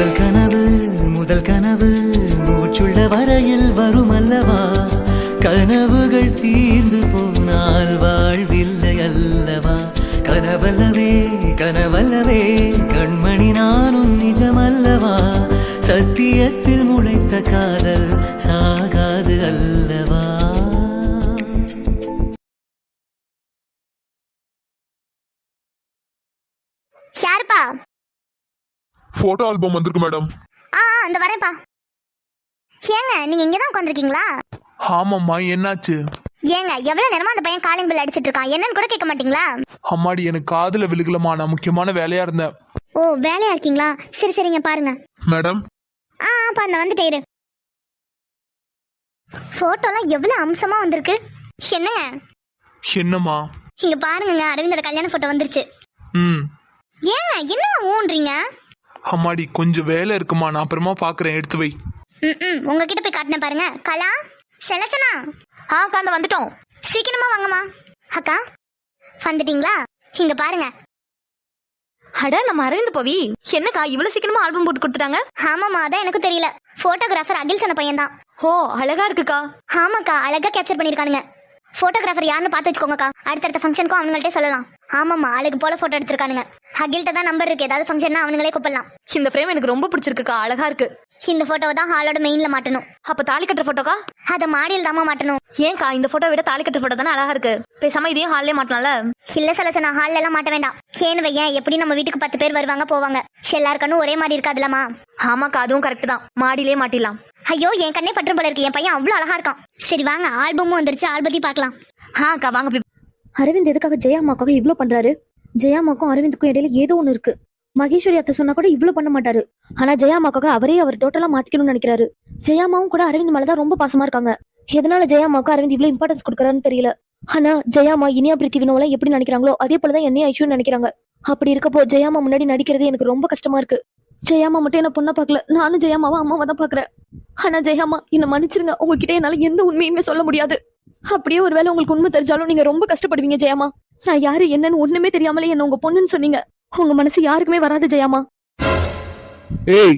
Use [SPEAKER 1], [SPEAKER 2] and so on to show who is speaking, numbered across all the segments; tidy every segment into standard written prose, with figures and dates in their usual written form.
[SPEAKER 1] முதல் கனவு மூச்சுள்ள வரையில் வரும் அல்லவா, கனவுகள் தீர்ந்து போனால் வாழ்வில்லை அல்லவா. கனவல்லவே கனவல்லவே கண்மணி நானும் நிஜமல்லவா, சத்தியத்தில் முளைத்த காதல் சாகாது அல்லவா.
[SPEAKER 2] யாருப்பா?
[SPEAKER 3] போட்டோ ஆல்பம் வந்திருக்கு மேடம்.
[SPEAKER 2] அந்த வரேன்ப்பா. ஏங்க நீங்க இங்கதான் உட்காந்துருக்கீங்களா?
[SPEAKER 3] ஆமாம்மா, என்னாச்சு?
[SPEAKER 2] ஏங்க எவ்வளவு நேரமா அந்த பையன் காலிங் பெல் அடிச்சிட்டு இருக்கான், என்னன்னு கூட கேட்க மாட்டீங்களா?
[SPEAKER 3] அம்மாடி, எனக்கு காதுல விழுகலமா, நான் முக்கியமான வேலையா இருந்தேன்.
[SPEAKER 2] ஓ வேலையா இருக்கீங்களா? சரி சரிங்க பாருங்க.
[SPEAKER 3] மேடம்
[SPEAKER 2] பாருங்க வந்துட்டே இரு. போட்டோலாம் எவ்வளவு அம்சமா வந்திருக்கு. என்னங்க
[SPEAKER 3] என்னம்மா?
[SPEAKER 2] இங்க பாருங்க, அரவிந்தோட கல்யாண போட்டோ வந்துருச்சு. ஏங்க என்னங்க ஊன்றீங்க?
[SPEAKER 3] அம்மாடி, கொஞ்சம் வேலை இருக்குமா, நான் அப்புறமா பாக்குறேன், எடுத்து வை.
[SPEAKER 2] உங்ககிட்ட போய் காட்டினேன் பாருங்க. கலா செலச்சனா? அக்கா வந்துட்டோம், சீக்கிரமா வாங்கம்மா. அக்கா வந்துட்டீங்களா? இங்க பாருங்க.
[SPEAKER 4] அட நம்ம அரவிந்த் பவி, என்னக்கா இவ்வளவு சீக்கிரமா ஆல்பம் போட்டு கொடுத்துட்டாங்க?
[SPEAKER 2] ஆமாமா, அதான் எனக்கு தெரியல. போட்டோகிராஃபர் அகில் சொன்ன பையன் தான்.
[SPEAKER 4] ஓ அழகா இருக்குக்கா.
[SPEAKER 2] ஆமாக்கா, அழகா கேப்சர் பண்ணிருக்கானுங்க. போட்டோகிராஃபர் யாருன்னு பார்த்து வச்சுக்கோங்கக்கா, அடுத்தடுத்த ஃபங்க்ஷனுக்கும் அவங்கள்ட்டே சொல்லலாம். ஆமாமா, அழகு போல போட்டோ எடுத்திருக்கானுங்க. அகில்ட்ட தான் நம்பர் இருக்கு, ஏதாவது ஃபங்க்ஷன்னா அவனுங்களே கூப்பிடலாம்.
[SPEAKER 4] இந்த ஃப்ரேம் எனக்கு ரொம்ப பிடிச்சிருக்குக்கா, அழகா இருக்கு.
[SPEAKER 2] இந்த போட்டோவை தான் ஹாலோட மெயின்ல மாட்டணும்.
[SPEAKER 4] அப்ப தாலி கட்டுற போட்டோக்கா?
[SPEAKER 2] அத மாடியில் தாமா மாட்டணும்.
[SPEAKER 4] ஏன்க்கா இந்த போட்டோ விட தாலி கட்டுற போட்டோ தானே அழகா இருக்கு, பேசாம இதையும் ஹால்லே மாட்டலாம்ல?
[SPEAKER 2] இல்ல சலசனா, ஹால்ல எல்லாம் மாட்ட வேண்டாம். ஏன்னு வையன், எப்படி நம்ம வீட்டுக்கு 10 பேர் வருவாங்க போவாங்க, எல்லாருக்கணும் ஒரே மாதிரி இருக்காதுலமா.
[SPEAKER 4] ஆமாக்கா, அதுவும் கரெக்ட் தான், மாடியிலே மாட்டிடலாம்.
[SPEAKER 2] ஐயோ என் கண்ணே பற்றும் போல இருக்கு, என் பையன் அவ்வளவு அழகா இருக்கான். சரி வாங்க, ஆல்பமும் வந்துருச்சு, ஆல்பத்தையும் பார்க்கலாம்.
[SPEAKER 4] அக்கா வாங்க.
[SPEAKER 5] அரவிந்த் எதுக்காக ஜெயாமாக்காக இவ்ளோ பண்றாரு? ஜெயாமாக்கும் அரவிந்துக்கும் இடையில ஏதோ ஒண்ணு இருக்கு. மகேஸ்வரி அத்தை சொன்னா கூட இவ்ளோ பண்ண மாட்டாரு. ஆனா ஜெயாமாக்காக அவரே அவர் டோட்டலா மாத்திக்கணும்னு நினைக்கிறாரு. ஜெயாமாவும் கூட அரவிந்த் மேலதான் ரொம்ப பாசமா இருக்காங்க. எதனால ஜெயாமாவுக்கு அரவிந்த் இவ்ளோ இம்பார்ட்டன்ஸ் கொடுக்கறான்னு தெரியல. ஆனா ஜெயாமா இனியா பிரீத்தி வினோல எப்படி நினைக்கிறாங்களோ அதே போலதான் என்னையும் ஐஷுன்னு நினைக்கிறாங்க. அப்படி இருக்கப்போ ஜெயாமா முன்னாடி நடிக்கிறது எனக்கு ரொம்ப கஷ்டமா இருக்கு. ஜெயாமா மட்டும் என்ன பொண்ணா பாக்கல, நானும் ஜெயாமாவை அம்மாவை தான் பாக்குறேன். ஆனா ஜெயாமா என்ன மன்னிச்சிருங்க, உங்ககிட்ட என்னால எந்த உண்மையுமே சொல்ல முடியாது. அப்படியே ஒருவேளை உங்களுக்கு உண்மை தெரிஞ்சாலும் நீங்க ரொம்ப கஷ்டப்படுவீங்க ஜெயாமா. நான் யாரு என்னன்னு ஒண்ணுமே தெரியாமலே என்ன உங்க பொண்ணுன்னு சொன்னீங்க. உங்க மனசு யாருக்குமே வராது ஜெயாமா.
[SPEAKER 3] ஏய்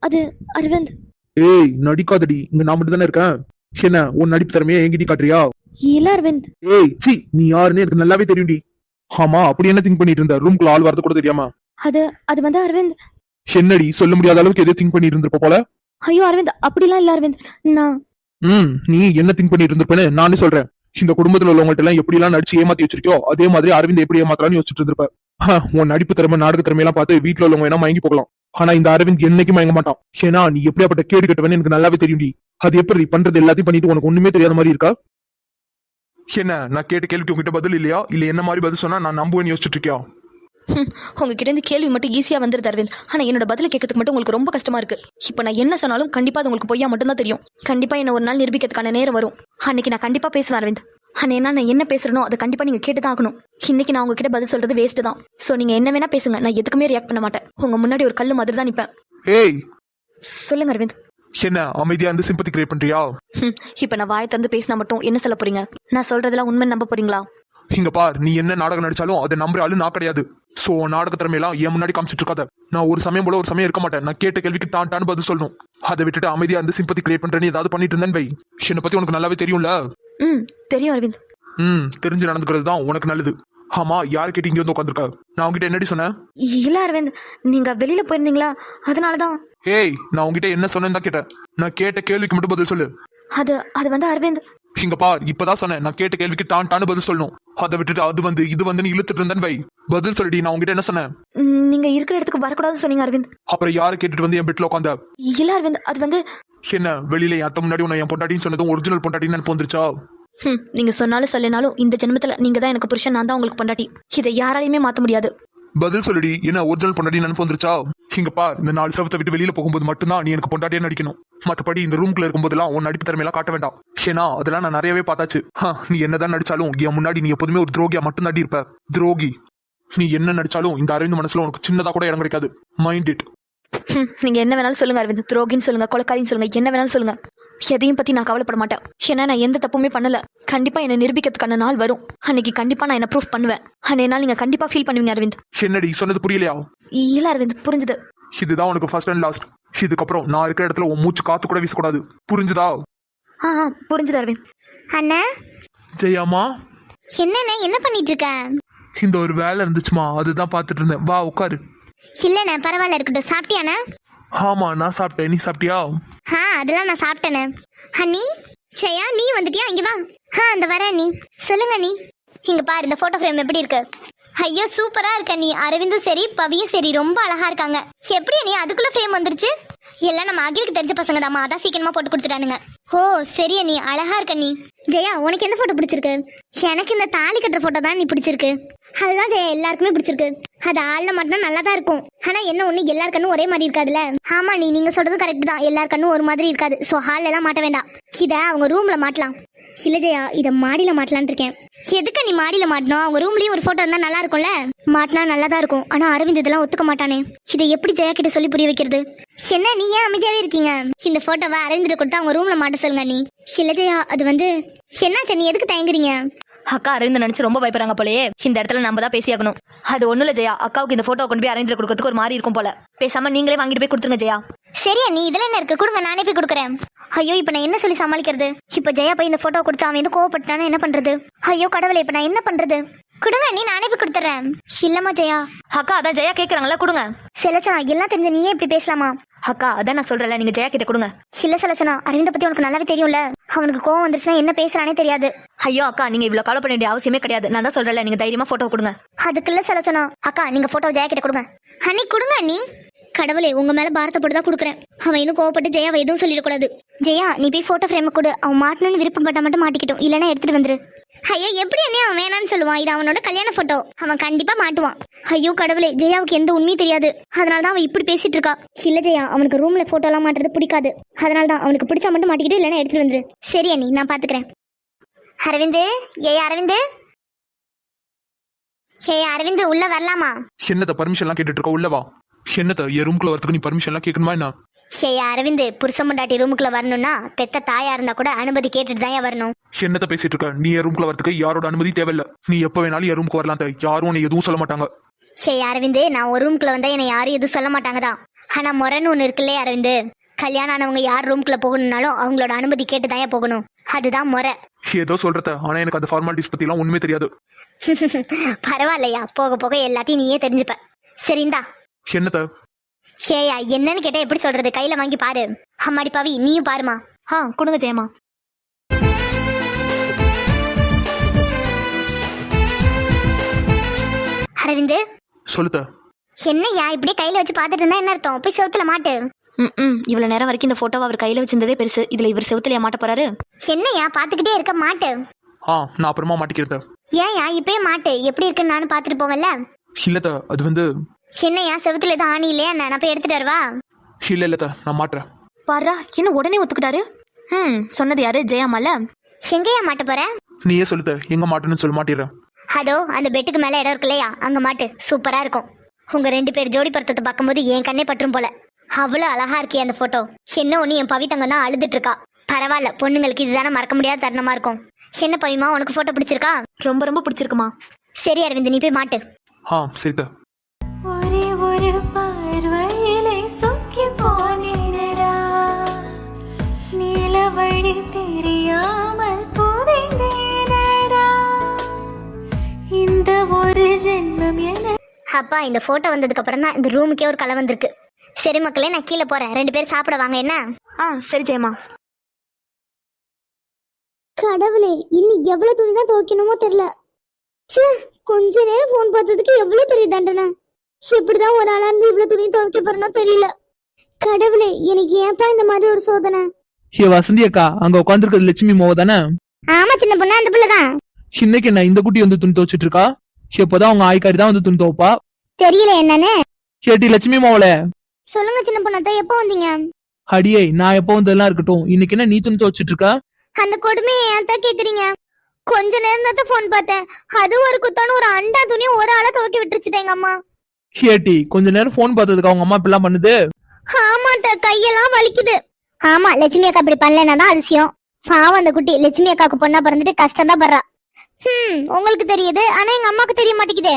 [SPEAKER 5] அது அரவிந்த்.
[SPEAKER 3] ஏய் நடிக்காதடி, இங்க நான் மட்டும் தானே இருக்கேன். என்ன உன் நடிப்பு திறமையா என்கிட்ட காட்டுறியா?
[SPEAKER 5] இல்ல அரவிந்த்.
[SPEAKER 3] ஏய் சி, நீ யாருன்னு எனக்கு நல்லாவே தெரியும்டி. ஆமா, அப்படி என்ன திங்க் பண்ணிட்டு இருந்த? ரூம்குள்ள ஆள் வரது கூட தெரியாமா?
[SPEAKER 5] அது வந்து அரவிந்த்.
[SPEAKER 3] என்னடி சொல்ல முடியாத அளவுக்கு எதோ திங்க் பண்ணிட்டு இருந்திருப்ப போல.
[SPEAKER 5] ஐயோ அரவிந்த், அப்படிலாம் இல்ல அரவிந்த். நான்
[SPEAKER 3] நீ என்ன திங்க் பண்ணிட்டு இருந்திருப்பேன்னு நானே சொல்றேன். இந்த குடும்பத்துல உள்ளவங்கள்ட்ட எல்லாம் எப்படி எல்லாம் நடிச்சு ஏமாத்தி வச்சிருக்கியோ அதே மாதிரி அரவிந்த் எப்படி ஏமாத்தலாம்னு யோசிச்சுட்டு இருந்திருப்ப. உன் நடிப்பு திறமை நாடக திறமை எல்லாம் பார்த்து வீட்டுல உள்ளவங்க வேணா மயங்கி போகலாம். ஆனா இந்த அரவிந்த் என்னைக்கும் மயங்க மாட்டான். ஏன்னா நீ எப்படியாப்பட்ட கேடு கட்டுவேன்னு எனக்கு நல்லாவே தெரியும்டி. அது எப்படி பண்றது எல்லாத்தையும் பண்ணிட்டு உனக்கு ஒண்ணுமே தெரியாத மாதிரி இருக்கா? என்ன நான் கேட்ட கேள்விக்கு உங்ககிட்ட பதில் இல்லையா? இல்ல என்ன மாதிரி பதில் சொன்னா நான் நம்புவேன்னு யோசிச்சுட்டு இருக்கியா?
[SPEAKER 4] உங்ககிட்ட இருந்து கேள்வி மட்டும் ஈஸியா வந்துருது அரவிந்த். ஆனா என்னோட பதில கேட்கறதுக்கு மட்டும் உங்களுக்கு ரொம்ப கஷ்டமா இருக்கு. இப்ப நான் என்ன சொன்னாலும் கண்டிப்பா அது உங்களுக்கு பொய்யா மட்டும் தான் தெரியும். கண்டிப்பா என்ன ஒரு நாள் நிரூபிக்கிறதுக்கான நேரம் வரும். அன்னைக்கு நான் கண்டிப்பா பேசுவேன் அரவிந்த். ஆனா நான் என்ன பேசுறனோ அதை கண்டிப்பா நீங்க கேட்டுதான் ஆகணும். இன்னைக்கு நான் உங்ககிட்ட பதில் சொல்றது வேஸ்ட் தான். சோ நீங்க என்ன வேணா பேசுங்க, நான் எதுக்குமே ரியாக்ட் பண்ண மாட்டேன். உங்க முன்னாடி ஒரு கல்லு மாதிரி தான் நிப்பேன்.
[SPEAKER 3] ஏய்
[SPEAKER 4] சொல்லுங்க அரவிந்த்.
[SPEAKER 3] என்ன அமைதியா இருந்து சிம்பத்தி கிரியேட் பண்றியா?
[SPEAKER 4] இப்ப நான் வாயை திறந்து பேசினா மட்டும் என்ன சொல்ல போறீங்க? நான் சொல்றதெல்லாம் உண்மை நம்ப போறீங்களா?
[SPEAKER 3] இங்க பார், நீ என்ன நாடகம் நடிச்சாலும் அதை நம்புற ஆளு நான் கிடையாது. சோ நாடக திறமையெல்லாம் என் முன்னாடி காமிச்சிட்டு இருக்காத. நான் ஒரு சமயம் போல ஒரு சமயம் இருக்க மாட்டேன். நான் கேட்ட கேள்விக்கு டான் பதில் சொல்லணும். அதை விட்டுட்டு அமைதியா இருந்து சிம்பத்தி கிரியேட் பண்றேன்னு ஏதாவது பண்ணிட்டு இருந்தேன் வை. என்னை பத்தி உனக்கு நல்லாவே தெரியும்ல.
[SPEAKER 4] தெரியும் அரவிந்த்.
[SPEAKER 3] தெரிஞ்சு நடந்துக்கிறது தான் உனக்கு நல்லது. ஆமா, யாரு கேட்டு இங்க வந்து உட்காந்துருக்க? நான் உங்ககிட்ட என்னடி சொன்னேன்?
[SPEAKER 4] இல்ல அரவிந்த், நீங்க வெளியில போயிருந்தீங்களா, அதனாலதான்.
[SPEAKER 3] ஏய், நான் உங்ககிட்ட என்ன சொன்னேன்னு தான் கேட்டேன். நான் கேட்ட கேள்விக்கு மட்டும் பதில் சொல்லு.
[SPEAKER 4] அது வந்து அரவிந்த்.
[SPEAKER 3] இங்க பார், இப்பதான் சொன்னேன். நான் கேட்ட கேள்விக்கு டான் பதில் சொல்லணும். அதை விட்டுட்டு அது வந்து இது வந்து இழுத்துட்டு இருந்தேன் வை. பதில் சொல்லிடி. நான் உங்ககிட்ட என்ன சொன்னேன்?
[SPEAKER 4] நீங்க இருக்கிற இடத்துக்கு வரக்கூடாதுன்னு சொன்னீங்க அரவிந்த்.
[SPEAKER 3] அப்புறம் யாரு கேட்டுட்டு வந்து என் பெட்ல உட்காந்த?
[SPEAKER 4] இல்ல அரவிந்த், அது வந்து
[SPEAKER 3] என்ன வெளியில யாத்த முன்னாடி உன்னை என் பொண்டாட்டின்னு சொன்னதும் ஒரிஜினல் பொண்டாட்டின்னு எனக்கு வந்துருச்சா?
[SPEAKER 4] நீங்க சொன்னாலும் சொல்லனாலும் இந்த ஜென்மத்துல நீங்க தான் எனக்கு புருஷன், நான் தான் உங்களுக்கு பொண்டாட்டி. இதை யாராலையுமே மாத்த முடியாது.
[SPEAKER 3] பதில் சொல்லிடி. என்ன ஒரிஜினல் பொண்டாட்டி நினைப்பு வந்துருச்சா? இங்க பார், இந்த 4 சவத்தை விட்டு வெளியில போகும்போது மட்டும்தான் நீ எனக்கு பொண்டாட்டியா நடிக்கணும். மற்றபடி இந்த ரூம்குள்ள இருக்கும்போதெல்லாம் உன் நடிப்பு திறமையெல்லாம் காட்ட வேண்டாம். ஏன்னா அதெல்லாம் நான் நிறையவே பார்த்தாச்சு. நீ என்னதான் நடிச்சாலும் என் முன்னாடி நீ எப்போதுமே ஒரு துரோகியா மட்டும் தாண்டி இருப்ப. துரோகி. நீ என்ன நடிச்சாலும் இந்த அரவிந்த் மனசுல உனக்கு சின்னதா கூட இடம் கிடைக்காது. Mind it.
[SPEAKER 4] நீங்க என்ன வேணாலும் சொல்லுங்க அரவிந்த். துரோகின்னு சொல்லுங்க, கொலைக்காரின்னு சொல்லுங்க, என்ன வேணாலும் சொல்லுங்க. எதையும் பத்தி நான் கவலைப்பட மாட்டேன். ஏன்னா நான் எந்த தப்புமே பண்ணல. கண்டிப்பா என்ன நிரூபிக்கிறதுக்கான நாள் வரும். அன்னைக்கு கண்டிப்பா நான் என்ன ப்ரூஃப் பண்ணுவேன். அன்னைய நாள் நீங்க கண்டிப்பா ஃபீல் பண்ணுவீங்க அரவிந்த்.
[SPEAKER 3] என்னடி சொன்னது புரியலையா?
[SPEAKER 4] இல்ல அரவிந்த், புரிஞ்சுது.
[SPEAKER 3] இதுதான் உனக்கு ஃபர்ஸ்ட் அண்ட் லாஸ்ட். இதுக்கப்புறம் நான் இருக்கிற இடத்துல உன் மூச்சு காத்து கூட வீசக்கூடாது, புரிஞ்சுதா?
[SPEAKER 4] புரிஞ்சுது அரவிந்த்.
[SPEAKER 2] அண்ணா
[SPEAKER 3] ஜெயாமா,
[SPEAKER 2] என்னண்ணே என்ன பண்ணிட்டு இருக்க?
[SPEAKER 3] இந்த ஒரு வேலை இருந்துச்சுமா, அதுதான் பார்த்துட்டு இருந்தேன். வா உட்காரு.
[SPEAKER 2] இல்லண்ணே பரவாயில்ல இருக்கட்டும். சாப்பிட்டியாண்ணே?
[SPEAKER 3] ஆமா நான் சாப்பிட்டேன், நீ சாப்பிட்டியா?
[SPEAKER 2] அதெல்லாம் நான் சாப்பிட்டேனே. அண்ணி ஜெயா நீ வந்துட்டியா? இங்க வா. அந்த வரேன் நீ. சொல்லுங்க நீ. இங்க பாரு இந்த போட்டோ ஃப்ரேம் எப்படி இருக்கு? ஐயோ சூப்பரா இருக்க நீ. அரவிந்தும் சரி பவியும் சரி ரொம்ப அழகா இருக்காங்க. எப்படி நீ அதுக்குள்ள ஃப்ரேம் வந்துருச்சு? எல்லாம் நம்ம அகிலுக்கு தெரிஞ்ச பசங்க தாமா, அதான் சீக்கிரமா போட்டு கொடுத்துட்டானுங்க. ஓ சரியா நீ அழகா இருக்க நீ. ஜெயா உனக்கு எந்த போட்டோ பிடிச்சிருக்கு? எனக்கு இந்த தாலி கட்டுற போட்டோ தான் நீ பிடிச்சிருக்கு. அதுதான் ஜெயா எல்லாருக்குமே பிடிச்சிருக்கு. அது ஆள்ல மட்டும் நல்லா தான் இருக்கும். ஆனா என்ன ஒண்ணு எல்லார் கண்ணும் ஒரே மாதிரி இருக்காதுல்ல. ஆமா நீங்க சொல்றது கரெக்ட் தான், எல்லார் கண்ணும் ஒரு மாதிரி இருக்காது. சோ ஹால்ல எல்லாம் மாட்ட வேண்டாம், இத அவங்க ரூம்ல மாட்டலாம். இல்ல ஜெயா இத மாடியில மாட்டலான் இருக்கேன். எதுக்கு நீ மாடியில மாட்டணும்? அவங்க ரூம்லயும் ஒரு போட்டோ இருந்தா நல்லா இருக்கும்ல. மாட்டினா நல்லா தான் இருக்கும். ஆனா அரவிந்த் இதெல்லாம் ஒத்துக்க மாட்டானே. இதை எப்படி ஜெயா கிட்ட சொல்லி புரிய வைக்கிறது? என்ன நீ ஏன் அமைதியாவே இருக்கீங்க? இந்த போட்டோவை அரவிந்த் கொடுத்து அவங்க ரூம்ல மாட்ட சொல்லுங்க நீ. இல்ல ஜெயா அது வந்து என்னாச்சு, நீ எதுக்கு தயங்குறீங்க?
[SPEAKER 4] அக்கா அரவிந்த் நினைச்சு ரொம்ப பயப்படுறாங்க போலயே. இந்த இடத்துல நம்ம தான் பேசியாகணும். அது ஒண்ணும் இல்ல ஜெயா, அக்காவுக்கு இந்த போட்டோ கொண்டு போய் அரவிந்த் கொடுக்கறதுக்கு ஒரு மாதிரி இருக்கும் போல. பேசாம நீங்களே வாங்கிட்டு போய் கொடுத்துருங்க ஜெயா.
[SPEAKER 2] சரியா நீ இதுல என்ன இருக்கு, கொடுங்க நானே போய் கொடுக்குறேன். ஐயோ இப்ப நான் என்ன சொல்லி சமாளிக்கிறது? இப்ப ஜெயா போய் இந்த போட்டோ கொடுத்து அவன் எது கோவப்பட்டானு என்ன பண்றது? ஐயோ கடவுளே இப்ப நான் என்ன பண்றது? கொடுங்க நீ நானே போய் கொடுத்துறேன். இல்லம்மா ஜெயா.
[SPEAKER 4] அக்கா அதான் ஜெயா கேக்குறாங்கல்ல, கொடுங்க.
[SPEAKER 2] செலச்சனா எல்லாம் தெரிஞ்ச நீயே இப்படி பேசலாமா?
[SPEAKER 4] அக்கா அதான் நான் சொல்றேன்ல, நீங்க ஜெயா கிட்ட கொடுங்க.
[SPEAKER 2] இல்ல செலச்சனா அரவிந்த பத்தி உனக்கு நல்லாவே தெரியும்ல. அவனுக்கு கோவம் வந்துருச்சுன்னா என்ன பேசுறானே தெரியாது.
[SPEAKER 4] ஐயோ அக்கா நீங்க இவ்வளவு கவலை பண்ண வேண்டிய அவசியமே கிடையாது. நான் தான் சொல்றேன்ல, நீங்க தைரியமா போட்டோ கொடுங்க.
[SPEAKER 2] அதுக்குள்ள செலச்சனா அக்கா நீங்க போட்டோ ஜெயா கிட்ட கொடுங்க. அண்ணி கொடுங்க அண்ணி. கடவுளே உங்க மேல பாரத்தை போட்டு தான் கொடுக்குறேன். அவன் இன்னும் கோவப்பட்டு ஜெயாவை எதுவும் சொல்லிடக்கூடாது. ஜெயா நீ போய் போட்டோ ஃப்ரேம் கொடு. அவன் மாட்டணும்னு விருப்பப்பட்டா மட்டும் மாட்டிக்கிட்டோம், இல்லைன்னா எடுத்துட்டு வந்துரு. ஐயோ எப்படி அண்ணே அவன் வேணான்னு சொல்லுவான்? இது அவனோட கல்யாண போட்டோ, அவன் கண்டிப்பா மாட்டுவான். ஐயோ கடவுளே ஜெயாவுக்கு எந்த உண்மையும் தெரியாது, அதனாலதான் அவன் இப்படி பேசிட்டு இருக்கா. இல்ல ஜெயா அவனுக்கு ரூம்ல போட்டோ எல்லாம் மாட்டுறது பிடிக்காது, அதனாலதான் அவனுக்கு பிடிச்சா மட்டும் மாட்டிக்கிட்டு இல்லைன்னா எடுத்துட்டு வந்துரு. சரி அண்ணி நான் பாத்துக்கிறேன். அரவிந்த் அரவிந்த் அரவிந்த் உள்ள வரலாமா?
[SPEAKER 3] என்னத்த பர்மிஷன் எல்லாம் கேட்டுட்டு இருக்க? உள்ளவா. என்னத்த என் ரூம்குள்ள வரதுக்கு நீ பர்மிஷன் எல்லாம் கேட்கணுமா என்ன?
[SPEAKER 2] அரவிந்த் புருஷ முண்டாட்டி ரூமுக்குள்ள வரணும்னா பெத்த தாயா இருந்தா கூட அனுமதி கேட்டுட்டு தான் வரணும்.
[SPEAKER 3] என்னத்த பேசிட்டு இருக்க? நீ என் ரூம்குள்ள வரதுக்கு யாரோட அனுமதி தேவையில்ல. நீ எப்ப வேணாலும் என் ரூமுக்கு வரலாம், யாரும் உன்னை எதுவும் சொல்ல மாட்டாங்க.
[SPEAKER 2] அரவிந்த் நான் ஒரு ரூமுக்குள்ள வந்தா என்னை யாரும் எதுவும் சொல்ல மாட்டாங்கதான். ஆனா முறைன்னு ஒண்ணு இருக்குல்லே அரவிந்த், கல்யாணம் ஆனவங்க யார் ரூமுக்குள்ள போகணும்னாலும் அவங்களோட அனுமதி கேட்டு தான் போகணும். அதுதான் முறை.
[SPEAKER 3] ஏதோ சொல்றத, ஆனா எனக்கு அந்த ஃபார்மாலிட்டிஸ் பத்தி எல்லாம் ஒண்ணுமே தெரியாது.
[SPEAKER 2] பரவாயில்லையா, போக போக எல்லாத்தையும் நீயே தெரிஞ்சுப்ப. சரிந்தா.
[SPEAKER 3] என்னத்த?
[SPEAKER 2] என்னன்னு கேட்டா எப்படி சொல்றது? கையில வாங்கி பாரு. அம்மாடி பாவி நீயும் பாருமா.
[SPEAKER 4] கொடுங்க ஜெயமா.
[SPEAKER 2] அரவிந்த்
[SPEAKER 3] சொல்லுத.
[SPEAKER 2] என்னையா இப்படியே கையில வச்சு பாத்துட்டு இருந்தா என்ன அர்த்தம்? போய் செவுத்துல மாட்டு.
[SPEAKER 4] இவ்வளவு நேரம் வரைக்கும் இந்த போட்டோவை அவர் கையில வச்சிருந்ததே பெருசு, இதுல இவர் செவுத்துலயா மாட்ட போறாரு?
[SPEAKER 2] என்னையா பாத்துக்கிட்டே இருக்க, மாட்டு.
[SPEAKER 3] நான் அப்புறமா மாட்டிக்கிறேன்.
[SPEAKER 2] ஏன்யா இப்பயே மாட்டு, எப்படி இருக்குன்னு நானும் பாத்துட்டு போவேன்ல.
[SPEAKER 3] இல்லத்த அது வந்து
[SPEAKER 2] என்னையா செவுத்துல எதுவும் ஆணி இல்லையா? நான் போய் எடுத்துட்டு வரவா?
[SPEAKER 3] இல்லத்த நான் மாட்டுறேன்.
[SPEAKER 4] பாரா என்ன உடனே ஒத்துக்கிட்டாரு. சொன்னது யாரு? ஜெயாமால.
[SPEAKER 2] எங்கேயா மாட்ட போற?
[SPEAKER 3] நீயே சொல்லுத, எங்க மாட்டணும்னு சொல்ல மாட்டிடுறேன்.
[SPEAKER 2] அதோ அந்த பெட்டுக்கு மேல இடம் இருக்கு இல்லையா, அங்க மாட்டு. சூப்பரா இருக்கும். உங்க 2 பேர் ஜோடி பருத்தத்தை பார்க்கும்போது என் கண்ணே பற்றும் போல. அவ்வளவு அழகா இருக்கே அந்த போட்டோ. என்ன ஒண்ணு என் பவித்தங்க தான் அழுதுட்டு இருக்கா. பரவாயில்ல, பொண்ணுங்களுக்கு இதுதானே மறக்க முடியாத தருணமா இருக்கும். என்ன பவிமா உனக்கு போட்டோ பிடிச்சிருக்கா?
[SPEAKER 4] ரொம்ப ரொம்ப பிடிச்சிருக்குமா.
[SPEAKER 2] சரி அரவிந்த் நீ போய் மாட்டு.
[SPEAKER 3] சரிதா.
[SPEAKER 6] ஒரே ஒரு பார்வையிலே சொக்கி போனேனடா, நீலவழி தெரியாமல் புதைந்தேனடா, இந்த ஒரு ஜென்மம் என.
[SPEAKER 2] அப்பா இந்த போட்டோ வந்ததுக்கு அப்புறம் தான் இந்த ரூமுக்கே ஒரு கலை வந்திருக்கு. சரி மக்களே நான் கீழே போறேன், 2 பேரும் சாப்பிட வாங்க. என்ன?
[SPEAKER 4] சரி ஜெயமா.
[SPEAKER 2] கடவுளே இன்னும் எவ்வளவு துணி தான் துவைக்கணுமோ தெரியல. கொஞ்ச நேரம் போன் பார்த்ததுக்கு எவ்வளவு பெரிய தண்டனை. எப்படிதான் ஒரு ஆளா இருந்து இவ்வளவு துணி துவைக்க போறனோ தெரியல. கடவுளே எனக்கு ஏன்ப்பா இந்த மாதிரி ஒரு சோதனை.
[SPEAKER 3] வசந்தி அக்கா அங்க உட்காந்துருக்கிறது லட்சுமி மோவ தானே?
[SPEAKER 2] ஆமா சின்ன பொண்ணு, அந்த பிள்ளைதான்.
[SPEAKER 3] இன்னைக்கு என்ன இந்த குட்டி வந்து துணி துவச்சிட்டு இருக்கா? எப்போதான் அவங்க ஆய்காரி தான் வந்து துணி துவைப்பா.
[SPEAKER 2] தெரியல என்னன்னு.
[SPEAKER 3] கேட்டி லட்சுமி மோவல
[SPEAKER 2] சொல்லுங்க சின்ன பொண்ணு, எப்ப வந்தீங்க?
[SPEAKER 3] அடியே நான் எப்போ வந்ததெல்லாம் இருக்கட்டும், இன்னைக்கு என்ன நீ துணி துவச்சிட்டு இருக்கா?
[SPEAKER 2] அந்த கொடுமையை ஏன் தான் கேக்குறீங்க? கொஞ்ச நேரம் தான் போன் பார்த்தேன், அது ஒரு குத்தானு ஒரு அண்டா துணி ஒரு ஆளா துவைக்க விட்டுருச்சுட்டேன் எங்க அம்மா.
[SPEAKER 3] கேட்டி கொஞ்ச நேரம் போன் பார்த்ததுக்கு அவங்க அம்மா இப்பெல்லாம் பண்ணுது?
[SPEAKER 2] ஆமாட்ட, கையெல்லாம் வலிக்குது. ஆமா லட்சுமி அக்கா இப்படி பண்ணலன்னா தான் அதிசயம். பாவம் அந்த குட்டி லட்சுமி அக்காவுக்கு பொண்ணா பிறந்துட்டு கஷ்டம் தான் படுறா. உங்களுக்கு தெரியுது, ஆனா எங்க அம்மாக்கு தெரிய மாட்டேங்குதே.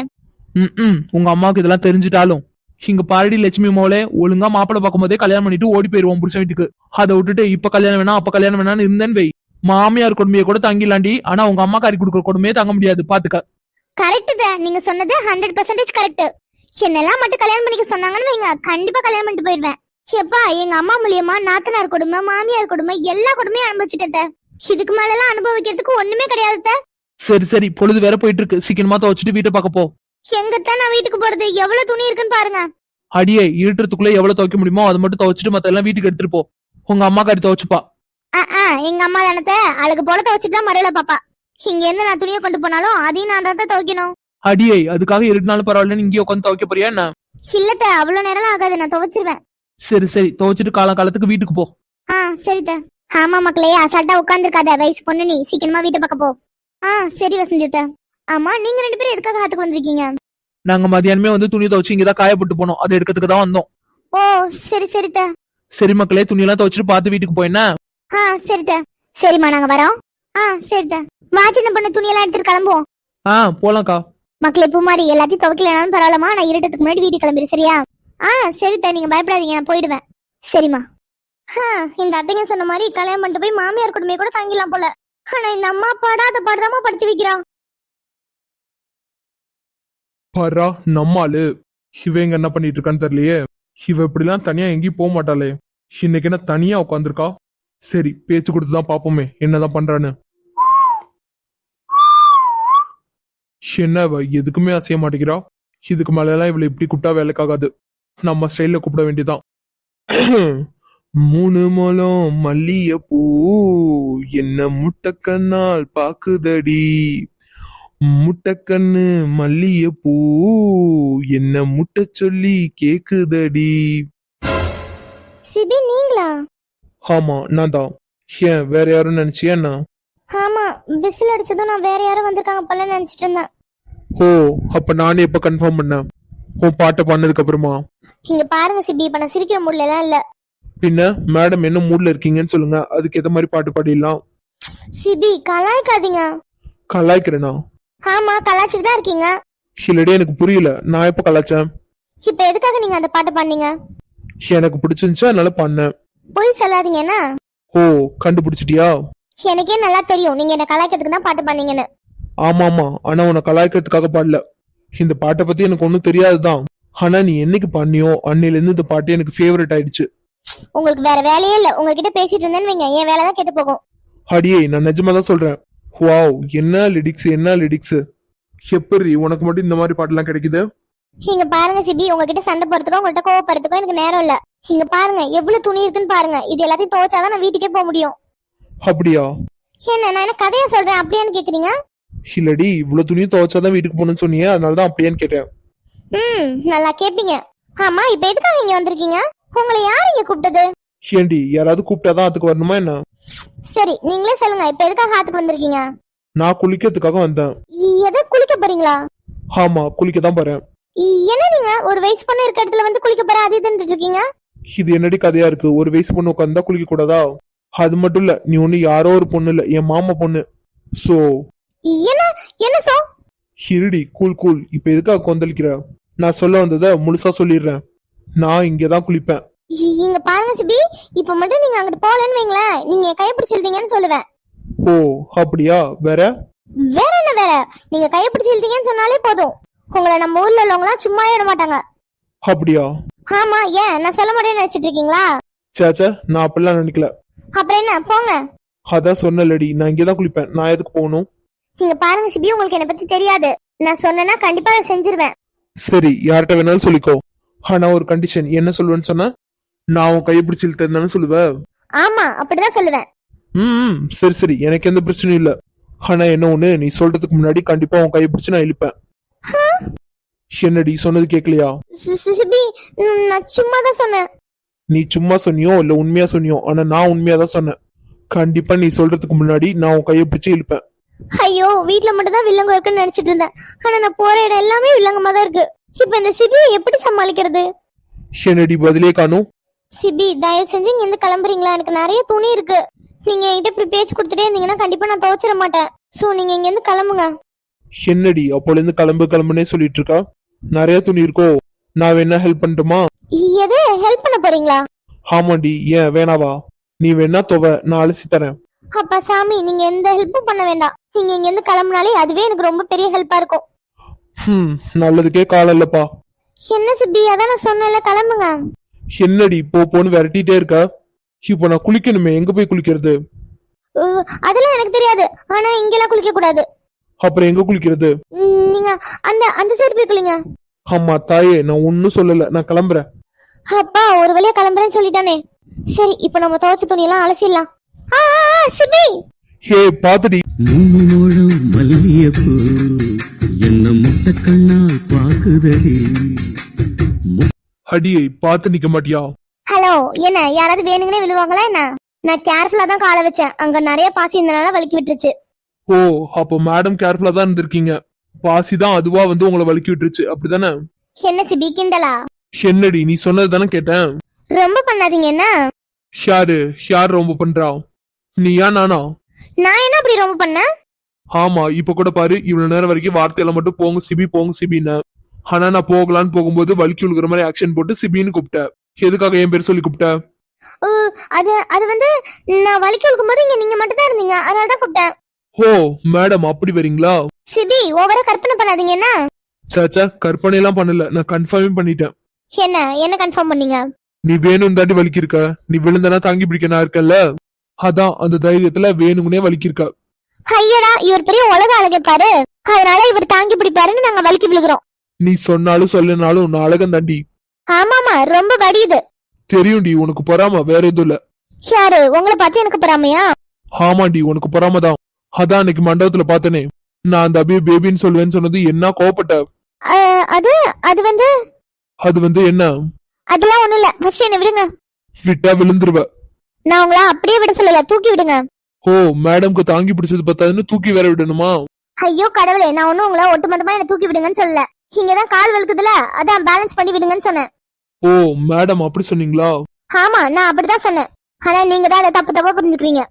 [SPEAKER 3] உங்க அம்மாவுக்கு இதெல்லாம் தெரிஞ்சிட்டாலும் இங்க பாரடி லட்சுமி மோளே, ஒழுங்கா மாப்பிள்ளை பார்க்கும் போதே கல்யாணம் பண்ணிட்டு ஓடி போயிருவோம் புருஷன் வீட்டுக்கு. அதை விட்டுட்டு இப்ப கல்யாணம் வேணா அப்ப கல்யாணம் வேணான்னு இருந்தேன்னு வை, மாமியார் கொடுமையை கூட தங்கிலாண்டி. ஆனா உங்க அம்மா காரி கொடுக்குற கொடுமையே தங்க முடியாது, பாத்துக்க.
[SPEAKER 2] கரெக்ட் தான், நீங்க சொன்னது 100% கரெக்ட். என்னெல்லாம் மட்டும் கல்யாணம் பண்ணிக்க சொன்னாங்கன்னு வைங்க, கண்டிப்பா கல்யாணம் பண்ணிட்டு போயிடுவேன். எப்பா, எங்க அம்மா மூலியமா நாத்தனார் கொடுமை, மாமியார் கொடுமை, எல்லா கொடுமையும் அனுபவிச்சுட்டேன். இதுக்கு மேல எல்லாம் அனுபவிக்கிறதுக்கு ஒண்ணுமே கிடையாது.
[SPEAKER 3] சரி சரி, பொழுது வேற போயிட்டு இருக்கு, சீக்கிரமா துவச்சிட்டு வீட்டை பார்க்க போ.
[SPEAKER 2] எங்கத்தான் நான் வீட்டுக்கு போறது? எவ்வளவு துணி இருக்குன்னு பாருங்க.
[SPEAKER 3] அடியே, இருட்டுறதுக்குள்ள எவ்வளவு துவைக்க முடியுமோ அது மட்டும் துவைச்சிட்டு மத்த எல்லாம் வீட்டுக்கு எடுத்துட்டு போ. உங்க அம்மா காரி துவைச்சுப்பா.
[SPEAKER 2] எங்க அம்மா தானத்தை அழகு போல துவைச்சிட்டு தான் மறுல பாப்பா. இங்க இருந்து நான் துணியை கொண்டு போனாலும் அதையும் நான் தான் துவைக்கணும்.
[SPEAKER 3] அடியே, அதுக்காக இருட்டுனாலும் பரவாயில்லன்னு இங்கே உட்காந்து துவைக்க போறியா என்ன?
[SPEAKER 2] இல்லத்த, அவ்வளவு நேரம் ஆகாது, நான் துவைச்சிருவேன்.
[SPEAKER 3] சரி சரி, துவைச்சிட்டு காலத்துக்கு வீட்டுக்கு போ.
[SPEAKER 2] சரித்த. ஆமா மக்களே, அசால்ட்டா உட்காந்துருக்காத, வயசு பொண்ணு நீ, சீக்கிரமா வீட்டை பக்கம் போ. சரி வசந்தியத்த. ஆமா, நீங்க 2 பேரும் எதுக்காக ஹாத்துக்கு வந்திருக்கீங்க?
[SPEAKER 3] நாங்க மதியானமே வந்து துணி துவைச்சு இங்கதான் காயப்பட்டு போனோம், அதை எடுக்கிறதுக்கு தான் வந்தோம்.
[SPEAKER 2] ஓ சரி சரித்த.
[SPEAKER 3] சரி மக்களே, துணியெல்லாம் துவைச்சிட்டு பார்த்து வீட்டுக்கு போயின.
[SPEAKER 2] சரித்த. சரிம்மா, நாங்க வரோம். சரித்த. வா சின்ன பொண்ணு, துணியெல்லாம் எடுத்துட்டு கிளம்புவோம்.
[SPEAKER 3] போலாம்க்கா.
[SPEAKER 2] மக்களே, பூமாரி எல்லாத்தையும் துவைக்கலனாலும் பரவாயில்லமா, நான் இருட்டத்துக்கு முன்னாடி வீட்டுக்கு கிளம்பிடு, சரியா? சரித்த, நீங்க பயப்படாதீங்க, நான் போயிடுவேன். சரிம்மா. இந்த அத்தைங்க சொன்ன மாதிரி கல்யாணம் பண்ணிட்டு போய் மாமியார் குடுமையை கூட தாங்கிடலாம் போல. ஆனா இந்த அம்மா படாத பாடுதாமா படுத்தி வைக்கிறான்.
[SPEAKER 3] பாரா, நம்மாளு இவங்க என்ன பண்ணிட்டு இருக்கான்னு தெரியலையே. இவ இப்படிலாம் தனியா எங்கேயும் போக மாட்டாளே, இன்னைக்கு என்ன தனியா உட்காந்துருக்கா? சரி, பேச்சு கொடுத்துதான் பாப்போமே என்னதான் பண்றான்னு. என்ன இவ எதுக்குமே அசைய மாட்டேங்கிறா? இதுக்கு மேல எல்லாம் இவளை இப்படி கூப்பிட்டா வேலைக்காகாது, நம்ம ஸ்டைல்ல கூப்பிட வேண்டியதான். 3 முழம் மல்லிய பூ என்ன முட்டக்கண்ணால் பாக்குதடி, முட்டக்கண்ணு மல்லிய பூ என்ன முட்டை சொல்லி கேக்குதடி.
[SPEAKER 2] சிபி, நீங்களா?
[SPEAKER 3] ஆமா, நான் தான். ஏன் வேற யாரும் நினைச்சியா என்ன?
[SPEAKER 2] ஆமா, விசில் அடிச்சதும் நான் வேற யாரும் வந்திருக்காங்க போல நினைச்சிட்டு இருந்தேன்.
[SPEAKER 3] ஓ, அப்ப நானே இப்ப கன்ஃபார்ம் பண்ணேன் உன் பாட்டை பண்ணதுக்கு அப்புறமா.
[SPEAKER 2] இங்க பாருங்க சிபி, இப்ப நான் சிரிக்கிற மூட்ல எல்லாம் இல்ல.
[SPEAKER 3] பின்ன மேடம் என்ன மூட்ல இருக்கீங்கன்னு சொல்லுங்க, அதுக்கு ஏத்த மாதிரி பாட்டு பாடிடலாம்.
[SPEAKER 2] சிபி, கலாய்க்காதீங்க.
[SPEAKER 3] கலாய்க்கிறேனா?
[SPEAKER 2] ஆமா, கலாய்ச்சிட்டு தான் இருக்கீங்க.
[SPEAKER 3] இல்லடி, எனக்கு புரியல, நான் எப்ப கலாய்ச்சேன்?
[SPEAKER 2] இப்ப எதுக்காக நீங்க அந்த பாட்டு பாடுனீங்க?
[SPEAKER 3] எனக்கு பிடிச்சிருந்துச்சு அதனால பண்ணேன்.
[SPEAKER 2] போய் சொல்லாதீங்க என்ன?
[SPEAKER 3] ஓ, கண்டுபிடிச்சிட்டியா?
[SPEAKER 2] எனக்கே நல்லா தெரியும் நீங்க என்ன கலாய்க்கிறதுக்கு தான் பாட்டு பண்ணீங்கன்னு.
[SPEAKER 3] ஆமா ஆமா, ஆனா உன்னை கலாய்க்கிறதுக்காக பாடல. இந்த பாட்டை பத்தி எனக்கு ஒண்ணும் தெரியாதுதான், ஆனா நீ என்னைக்கு பண்ணியோ அன்னையில இருந்து இந்த பாட்டு எனக்கு ஃபேவரட் ஆயிடுச்சு.
[SPEAKER 2] உங்களுக்கு வேற வேலையே இல்ல, உங்ககிட்ட பேசிட்டு இருந்தேன்னு வைங்க, என் வேலைதான் கேட்டு போகும்.
[SPEAKER 3] அடியே, நான் நிஜமா தான் சொல்றேன். வாவ், என்ன லிரிக்ஸ், என்ன லிரிக்ஸ். எப்படி உனக்கு மட்டும் இந்த மாதிரி பாட்டுலாம் கிடைக்குது?
[SPEAKER 2] இங்க பாருங்க சிபி, உங்ககிட்ட சண்டை போறதுக்கோ உங்ககிட்ட கோவப்படுறதுக்கோ எனக்கு நேரம் இல்ல. இங்க பாருங்க எவ்வளவு துணி இருக்குன்னு பாருங்க, இது எல்லாத்தையும் துவைச்சாதான் நான் வீட்டுக்கே போக முடியும்.
[SPEAKER 3] அப்படியா?
[SPEAKER 2] என்ன, நான் என்ன கதையா சொல்றேன் அப்படியான்னு கேக்குறீங்க?
[SPEAKER 3] இல்லடி, இவ்வளவு துணியும் துவைச்சாதான் வீட்டுக்கு போகணும்னு சொன்னீங்க, அதனாலதான் அப்படியான்னு கேட்டேன்.
[SPEAKER 2] நல்லா கேப்பீங்க. ஆமா, இப்ப எதுக்காக இங்க வந்திருக்கீங்க? உங்களை யார் இங்க கூப்பிட்டது?
[SPEAKER 3] ஏண்டி, யாராவது கூப்பிட்டாதான் அதுக்கு வரணுமா என்ன?
[SPEAKER 2] சரி, நீங்களே சொல்லுங்க, இப்ப எதுக்காக ஆத்துக்கு வந்திருக்கீங்க?
[SPEAKER 3] நான் குளிக்கிறதுக்காக வந்தேன்.
[SPEAKER 2] எதை குளிக்க போறீங்களா?
[SPEAKER 3] ஆமா, குளிக்க தான் போறேன்.
[SPEAKER 2] என்ன நீங்க ஒரு வயசு பொண்ணு இருக்க இடத்துல வந்து குளிக்க போற அது இதுன்னு இருக்கீங்க?
[SPEAKER 3] இது என்னடி கதையா இருக்கு? ஒரு வயசு பொண்ணு உட்காந்தா குளிக்க கூடாதா? அது மட்டும் இல்ல, நீ ஒண்ணு யாரோ ஒரு பொண்ணு இல்ல, என் மாமா பொண்ணு. சோ
[SPEAKER 2] என்ன என்ன சோ?
[SPEAKER 3] இருடி, கூல் கூல், இப்ப எதுக்காக கொந்தளிக்கிற? நான் சொல்ல வந்ததை முழுசா சொல்லிடுறேன். நான் இங்கதான் குளிப்பேன்.
[SPEAKER 2] இங்க பாருங்க சிபி, இப்ப மட்டும் நீங்க அங்கிட்டு போகலன்னு வைங்களேன், நீங்க கையை பிடிச்சிருந்தீங்கன்னு சொல்லுவேன்.
[SPEAKER 3] ஓ, அப்படியா? வேற
[SPEAKER 2] வேற என்ன வேற? நீங்க கையை பிடிச்சிருந்தீங்கன்னு சொன்னாலே போதும், உங்களை நம்ம ஊர்ல உள்ளவங்க எல்லாம் சும்மா விட மாட்டாங்க.
[SPEAKER 3] அப்படியா?
[SPEAKER 2] ஆமா, ஏன் நான் சொல்ல மாட்டேன்னு நினைச்சிட்டு இருக்கீங்களா?
[SPEAKER 3] சேச்சா, நான் அப்படிலாம் நினைக்கல.
[SPEAKER 2] அப்புறம் என்ன, போங்க.
[SPEAKER 3] அதான் சொன்னலடி, நான் இங்கதான் குளிப்பேன், நான் எதுக்கு போகணும்?
[SPEAKER 2] இங்க பாருங்க சிபி, உங்களுக்கு என்ன பத்தி தெரியாது, நான் சொன்னேன்னா கண்டிப்பா அதை செஞ்சிருவேன்.
[SPEAKER 3] சரி, யார்கிட்ட வேணாலும் சொல்லிக்கோ, ஆனா ஒரு கண்டிஷன். என்ன சொல்லுவேன்னு சொன்ன? நான் உன் கையை பிடிச்சி இழுத்தேன்னு சொல்லுவேன்.
[SPEAKER 2] ஆமா, அப்படிதான் சொல்லுவேன்.
[SPEAKER 3] சரி சரி, எனக்கு எந்த பிரச்சனையும் இல்ல. ஆனா என்ன ஒண்ணு, நீ சொல்றதுக்கு முன்னாடி கண்டிப்பா உன் கையை பிடிச்சு நான் இழுப்பேன். என்னடி, சொன்னது கேட்கலையா?
[SPEAKER 2] சிபி, நான் சும்மா தான் சொன்னேன்.
[SPEAKER 3] நீ சும்மா சொன்னியோ இல்ல உண்மையா சொன்னியோ, ஆனா நான் உண்மையா தான் சொன்னேன். கண்டிப்பா நீ சொல்றதுக்கு முன்னாடி நான் உன் கையை பிடிச்சு இழுப்பேன்.
[SPEAKER 2] ஐயோ, வீட்டுல மட்டும் தான் வில்லங்க இருக்குன்னு நினைச்சிட்டு இருந்தேன், ஆனா நான் போற இடம் எல்லாமே வில்லங்கமா தான் இருக்கு. இப்ப இந்த சிபியை எப்படி சமாளிக்கிறது?
[SPEAKER 3] என்னடி பதிலே காணும்?
[SPEAKER 2] சிபி, தயவு செஞ்சு இங்க இருந்து கிளம்புறீங்களா? எனக்கு நிறைய துணி இருக்கு. நீங்க என்கிட்ட இப்படி பேச்சு கொடுத்துட்டே இருந்தீங்கன்னா கண்டிப்பா நான் துவைச்சிட மாட்டேன். சோ நீங்க இங்க இருந்து கிளம்புங்க.
[SPEAKER 3] என்னடி அப்போல இருந்து கிளம்புனே சொல்லிட்டு இருக்கா? நிறைய துணி இருக்கோ? நான் வேணா ஹெல்ப் பண்ணட்டுமா?
[SPEAKER 2] எது ஹெல்ப் பண்ண போறீங்களா?
[SPEAKER 3] ஆமாண்டி, ஏன் வேணாவா? நீ வேணா துவ, நான் அலசி தரேன்.
[SPEAKER 2] அப்பா சாமி, நீங்க எந்த ஹெல்ப்பும் பண்ண வேண்டாம். நீங்க இங்க இருந்து கிளம்புனாலே அதுவே எனக்கு ரொம்ப பெரிய ஹெல்ப்பா இருக்கும்.
[SPEAKER 3] நல்லதுக்கே காலம் இல்லப்பா.
[SPEAKER 2] என்ன சிப்பி, அதான் நான் சொன்னேன்ல, கிளம்புங்க.
[SPEAKER 3] என்னடி போன்னு விரட்டிட்டே இருக்க? இப்போ நான் குளிக்கணுமே, எங்க போய் குளிக்கிறது?
[SPEAKER 2] அதெல்லாம் எனக்கு தெரியாது. ஆனா இங்கெல்லாம் குளிக்க கூடாது.
[SPEAKER 3] அப்புறம் எங்க குளிக்கிறது?
[SPEAKER 2] நீங்க அந்த அந்த சைடு போய் குளிங்க.
[SPEAKER 3] அம்மா தாயே, நான் ஒன்னும் சொல்லல, நான் கிளம்புறேன்.
[SPEAKER 2] அப்பா ஒரு வழியா கிளம்புறேன்னு சொல்லிட்டானே. சரி, இப்போ நம்ம துவைச்ச துணியெல்லாம் அலசிடலாம். சிப்பி,
[SPEAKER 3] ஹே பாத்துடி.
[SPEAKER 1] மூணு மல்லியப்பூ என்ன முட்டை கண்ணால் பாக்குதடி.
[SPEAKER 3] அடியை பார்த்து நிக்க மாட்டியா?
[SPEAKER 2] ஹலோ, என்ன யாராவது வேணுங்கனே விழுவாங்களா என்ன? நான் கேர்ஃபுல்லா தான் காலை வச்சேன். அங்க நிறைய பாசி இருந்தனால வலிக்கி விட்டுருச்சு.
[SPEAKER 3] ஓ, அப்போ மேடம் கேர்ஃபுல்லா தான் இருந்திருக்கீங்க. பாசி தான் அதுவா வந்து உங்களை வலிக்கி விட்டுருச்சு, அப்படிதானே?
[SPEAKER 2] என்ன சிப்பி, கிண்டலா?
[SPEAKER 3] என்னடி, நீ சொன்னது தானே கேட்டேன்.
[SPEAKER 2] ரொம்ப பண்ணாதீங்க. என்ன
[SPEAKER 3] யார் ரொம்ப பண்றா? நீயா நானா?
[SPEAKER 2] நான் என்ன அப்படி ரொம்ப பண்ணேன்?
[SPEAKER 3] ஆமா, இப்ப கூட பாரு, இவ்வளவு நேரம் வரைக்கும் வார்த்தையில மட்டும் போங்க சிபின்னு. ஆனா நான் போகலான்னு போகும்போது வலிக்கு விழுகிற மாதிரி ஆக்ஷன் போட்டு சிபின்னு கூப்பிட்டேன். எதுக்காக என் பேர் சொல்லி கூப்பிட்ட?
[SPEAKER 2] அது வந்து நான் வலிக்கு விழுக்கும்போது இங்க நீங்க மட்டும் தான் இருந்தீங்க, அதனால தான் கூப்பிட்டேன்.
[SPEAKER 3] ஓ மேடம், அப்படி வரீங்களா?
[SPEAKER 2] சிபி, ஓவரா கற்பனை பண்ணாதீங்க. என்ன
[SPEAKER 3] சாச்சா, கற்பனை எல்லாம் பண்ணல, நான் கன்ஃபார்ம் பண்ணிட்டேன்.
[SPEAKER 2] என்ன கன்ஃபார்ம் பண்ணீங்க?
[SPEAKER 3] நீ வேணும் தாண்டி வலிக்கிருக்க. நீ விழுந்தனா தாங்கி பிடிக்க நான் இருக்கல, அதான் அந்த தைரியத்துல வேணும்னே வலிக்கிருக்க.
[SPEAKER 2] ஐயடா, இவர் பெரிய உலக அழகை பாரு, அதனால இவர் தாங்கி பிடிப்பாருன்னு நாங்க வலிக்கு விழுகிறோம்.
[SPEAKER 3] நீ சொன்னாலும் சொல்லனாலும் நான் அழகம் தாண்டி.
[SPEAKER 2] ஆமாமா, ரொம்ப வடியுது.
[SPEAKER 3] தெரியும்டி, உனக்கு பொறாம, வேற எதுவும் இல்ல.
[SPEAKER 2] யாரு உங்களை பார்த்து எனக்கு பொறாமையா?
[SPEAKER 3] ஆமாண்டி, உனக்கு பொறாமதான். அதான் அன்னைக்கு மண்டபத்துல பார்த்தனே, நான் அந்த அபிய பேபின்னு சொல்லுவேன்னு சொன்னது என்ன கோவப்பட்ட? அது வந்து என்ன?
[SPEAKER 2] அதெல்லாம் ஒண்ணும் இல்ல. ஃபர்ஸ்ட் என்ன விடுங்க.
[SPEAKER 3] விட்டா விழுந்துருவ.
[SPEAKER 2] நான் உங்களை அப்படியே விட சொல்லல, தூக்கி விடுங்க.
[SPEAKER 3] ஓ, மேடம்க்கு தாங்கி பிடிச்சது பத்தாதுன்னு தூக்கி வேற விடணுமா?
[SPEAKER 2] ஐயோ கடவுளே, நான் ஒண்ணும் உங்களை ஒட்டுமொத்தமா என்ன தூக்கி விடுங்கன்னு சொல்லல. இங்கதான் கால் வலிக்குதுல, அதான் பேலன்ஸ் பண்ணி விடுங்கன்னு சொன்னேன்.
[SPEAKER 3] ஓ மேடம், அப்படி சொன்னீங்களா?
[SPEAKER 2] ஆமா, நான் அப்படிதான் சொன்னேன். ஆனா நீங்க தான் அதை தப்பா புரிஞ்சுக்கிறீங்க.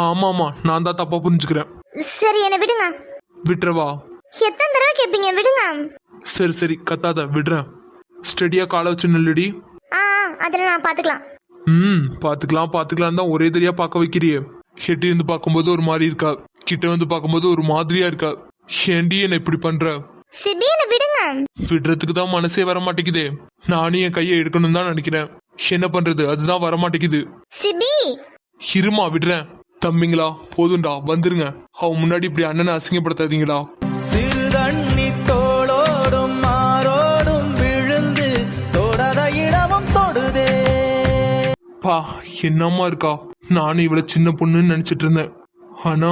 [SPEAKER 3] ஆமாமா, நான் தான் தப்பா புரிஞ்சுக்கிறேன்.
[SPEAKER 2] சரி, என்ன விடுங்க.
[SPEAKER 3] விட்டுறவா?
[SPEAKER 2] எத்தனை தடவை கேப்பீங்க? விடுங்க.
[SPEAKER 3] சரி கத்தாத, விடுறேன். ஸ்டெடியா காலை வச்சு நில்லுடி.
[SPEAKER 2] அதெல்லாம் நான் பாத்துக்கலாம்.
[SPEAKER 3] பாத்துக்கலாம் தான் ஒரே தெரியா பார்க்க வைக்கிறியே. எட்டி இருந்து பார்க்கும்போது ஒரு மாதிரி இருக்கா, கிட்ட வந்து பார்க்கும்போது ஒரு மாதிரியா இருக்கா. ஏண்டி என்ன இப்படி பண்ற?
[SPEAKER 2] சிபி, என்ன விடுங்க.
[SPEAKER 3] விடுறதுக்கு தான் மனசே வர மாட்டேங்குதே. நானும் என் கையை எடுக்கணும் தான் நினைக்கிறேன். என்ன பண்றது, அதுதான் வர மாட்டேங்குது.
[SPEAKER 2] சிபி,
[SPEAKER 3] இருமா விடுறேன். தம்பிங்களா, போதும்டா, வந்துருங்க. அவன் முன்னாடி இப்படி அண்ணனை அசிங்கப்படுத்தாதீங்களா.
[SPEAKER 1] சிறுதண்ணி தோளோடும் மாரோடும் விழுந்து தொடாத இடமும் தொடுதே.
[SPEAKER 3] பா, என்னம்மா இருக்கா. நானும் இவள சின்ன பொண்ணுன்னு நினைச்சிட்டு இருந்தேன். ஆனா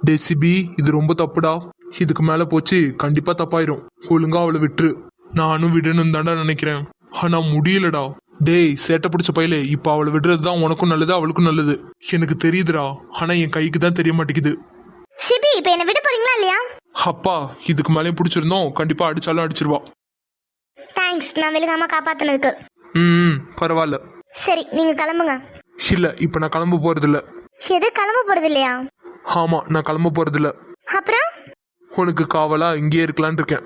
[SPEAKER 3] டெசிபி, இது ரொம்ப தப்புடா. இதுக்கு மேல போச்சு கண்டிப்பா தப்பாயிரும். ஒழுங்கா அவளை விட்டுரு. நானும் விடணும் தாண்டா நினைக்கிறேன், ஆனா முடியலடா. டேய் சேட்டை பிடிச்ச பையலே, இப்ப அவளை விடுறதுதான் உனக்கும் நல்லது, அவளுக்கும் நல்லது. எனக்கு தெரியுதுடா, ஆனா என் கைக்கு தான் தெரிய மாட்டேங்குது.
[SPEAKER 2] சிபி, இப்ப என்ன விட போறீங்களா இல்லையா?
[SPEAKER 3] அப்பா, இதுக்கு மேலே பிடிச்சிருந்தோம் கண்டிப்பா அடிச்சாலும் அடிச்சிருவா.
[SPEAKER 2] தேங்க்ஸ், நான் விழுகாம காப்பாத்தினதுக்கு.
[SPEAKER 3] பரவாயில்ல.
[SPEAKER 2] சரி, நீங்க கிளம்புங்க.
[SPEAKER 3] இல்ல, இப்ப நான் கிளம்ப போறது இல்ல.
[SPEAKER 2] எது, கிளம்ப போறது இல்லையா?
[SPEAKER 3] ஆமா, நான் கிளம்ப போறது இல்ல.
[SPEAKER 2] அப்புறம்
[SPEAKER 3] உனக்கு காவலா இங்கேயே இருக்கலான் இருக்கேன்.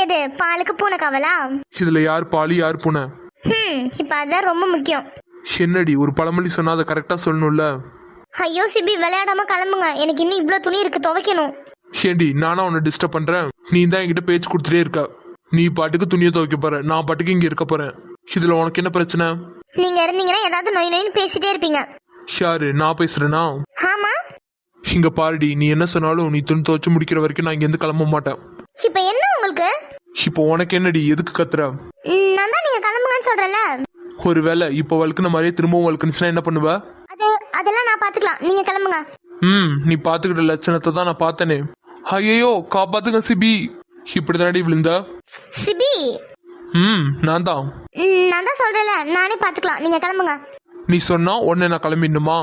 [SPEAKER 2] எது, பாலுக்கு பூனை காவலா?
[SPEAKER 3] இதுல யார் பாலி யார் பூனை?
[SPEAKER 2] இப்ப அதான் ரொம்ப முக்கியம்.
[SPEAKER 3] என்னடி, ஒரு பழமொழி சொன்னா அதை கரெக்டா சொல்லணும்ல.
[SPEAKER 2] ஐயோ சிபி, விளையாடாம கிளம்புங்க. எனக்கு இன்னும் இவ்வளவு துணி இருக்கு, துவைக்கணும்.
[SPEAKER 3] ஏண்டி, நானா உன்னை டிஸ்டர்ப் பண்றேன்? நீ தான் என்கிட்ட பேச்சு கொடுத்துட்டே இருக்க. நீ பாட்டுக்கு துணியை துவைக்க போற, நான் பாட்டுக்கு இங்க இருக்க போறேன். இதுல உனக்கு என்ன பிரச்சனை?
[SPEAKER 2] நீங்க இருந்தீங்கன்னா ஏதாவது நொயின்னு பேசிட்டே இருப்பீங்க.
[SPEAKER 3] யாரு, நான் பேசுறேனா?
[SPEAKER 2] ஆமா.
[SPEAKER 3] இங்க பாருடி, நீ என்ன சொன்னாலும் நீ துணி துவைச்சு முடிக்கிற வரைக்கும் நான் இங்க இருந்து கிளம்ப மாட்டேன்.
[SPEAKER 2] இப்ப என்ன உங்களுக்கு?
[SPEAKER 3] இப்போ உனக்கு என்னடி, எதுக்கு கத்துற?
[SPEAKER 2] நான் தான் நீங்க கிளம்புங்கன்னு சொல்றேன்ல.
[SPEAKER 3] ஒருவேளை இப்போ வழுக்குன மாதிரியே திரும்பவும் வழுக்குனுச்சுன்னா என்ன பண்ணுவ?
[SPEAKER 2] அதெல்லாம் நான் பாத்துக்கலாம், நீங்க கிளம்புங்க.
[SPEAKER 3] நீ பாத்துக்கிட்ட லட்சணத்தை தான் நான் பார்த்தனே. ஐயோ காப்பாத்துங்க சிபி. இப்படி தானடி விழுந்த?
[SPEAKER 2] சிபி,
[SPEAKER 3] நான் தான்
[SPEAKER 2] சொல்றேன்ல, நானே பாத்துக்கலாம், நீங்க கிளம்புங்க.
[SPEAKER 3] நீ சொன்னா உடனே நான் கிளம்பிடணுமா?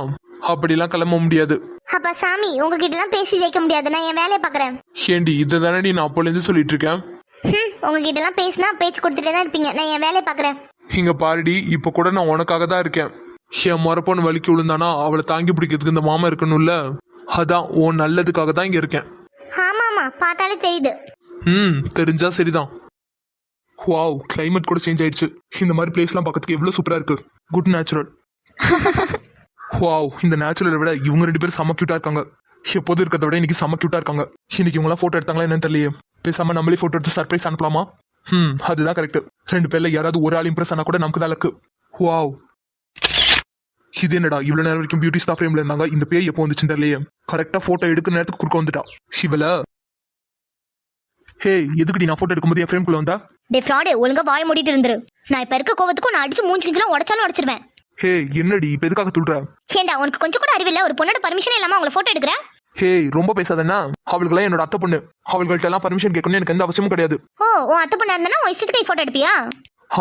[SPEAKER 3] அப்படிலாம் கிளம்ப முடியாது.
[SPEAKER 2] அப்ப சாமி, உங்ககிட்ட எல்லாம் பேசி ஜெயிக்க முடியாது. நான் என் வேலையை பாக்குறேன்.
[SPEAKER 3] ஏண்டி, இதை தானடி நான் அப்போல இருந்து சொல்லிட்டு இருக்கேன்.
[SPEAKER 2] உங்ககிட்ட எல்லாம் பேசினா பேச்சு கொடுத்துட்டே தான் இருப்பீங்க. நான் என் வேலையை பாக்குறேன்.
[SPEAKER 3] இங்க பாருடி, இப்ப கூட நான் உனக்காக தான் இருக்கேன். என் முறப்பொண்ணு வலிக்கு விழுந்தானா அவளை தாங்கி பிடிக்கிறதுக்கு இந்த மாமா இருக்கணும்ல, அதான் உன் நல்லதுக்காக தான் இங்க இருக்கேன்.
[SPEAKER 2] ஆமா, பார்த்தாலே தெரியுது.
[SPEAKER 3] தெரிஞ்சா சரிதான். வாவ், கிளைமேட் கூட சேஞ்ச் ஆயிடுச்சு. இந்த மாதிரி பிளேஸ்லாம் பார்க்கறதுக்கு எவ்வளவு சூப்பரா இருக்கு. Good natural. வாவ், இந்த நேச்சுரலை விட இவங்க 2 பேரும் செம்ம கியூட்டா இருக்காங்க. எப்போதும் இருக்கிறத விட இன்னைக்கு செம்ம கியூட்டா இருக்காங்க. இன்னைக்கு இவங்களாம் போட்டோ எடுத்தாங்களா என்னன்னு தெரியலையே. பேசாம நம்மளே போட்டோ எடுத்து சர்ப்ரைஸ் அனுப்பலாமா? அதுதான் கரெக்ட். 2 பேர்ல யாராவது ஒரு ஆள் இம்ப்ரெஸ் ஆனா கூட நமக்கு தான் லக்கு. வாவ், இது என்னடா இவ்வளவு நேரம் வரைக்கும் பியூட்டி ஸ்டாஃப் ரூம்ல இருந்தாங்க. இந்த பேய் எப்போ வந்துச்சுன்னு தெரியலையே. கரெக்டா போட்டோ எடுக்கிற நேரத்துக்கு குறுக்க வந்துட்டா சிவல. ஹே, எதுக்குடி நான் போட்டோ எடுக்கும்போது என் ஃப்ரேம்குள்ள வந்தா?
[SPEAKER 2] டே ஃப்ராடு, ஒழுங்கா வாய மூடிட்டு இருந்துரு. நான் இப்ப இருக்க கோவத்துக்கும் நான் அடிச்சு மூஞ்சி கிஞ்சிலாம் உடைச்சாலும் உடைச்சிருவேன்.
[SPEAKER 3] ஹே, என்னடி இப்ப எதுக்காக துள்ற?
[SPEAKER 2] ஏண்டா உனக்கு கொஞ்சம் கூட அறிவில்ல? ஒரு பொண்ணோட பர்மிஷன் இல்லாம அவங்கள போட்டோ எடுக்கிற?
[SPEAKER 3] ஹே, ரொம்ப பேசாதன்னா. அவளுக்குலாம் என்னோட அத்தை பொண்ணு. அவள்கிட்ட எல்லாம் பர்மிஷன் கேட்கணும்னு எனக்கு எந்த அவசியமும் கிடையாது.
[SPEAKER 2] ஓ, உன் அத்தை பொண்ணா இருந்தா உன் இஷ்டத்துக்கு போட்டோ எடுப்பியா?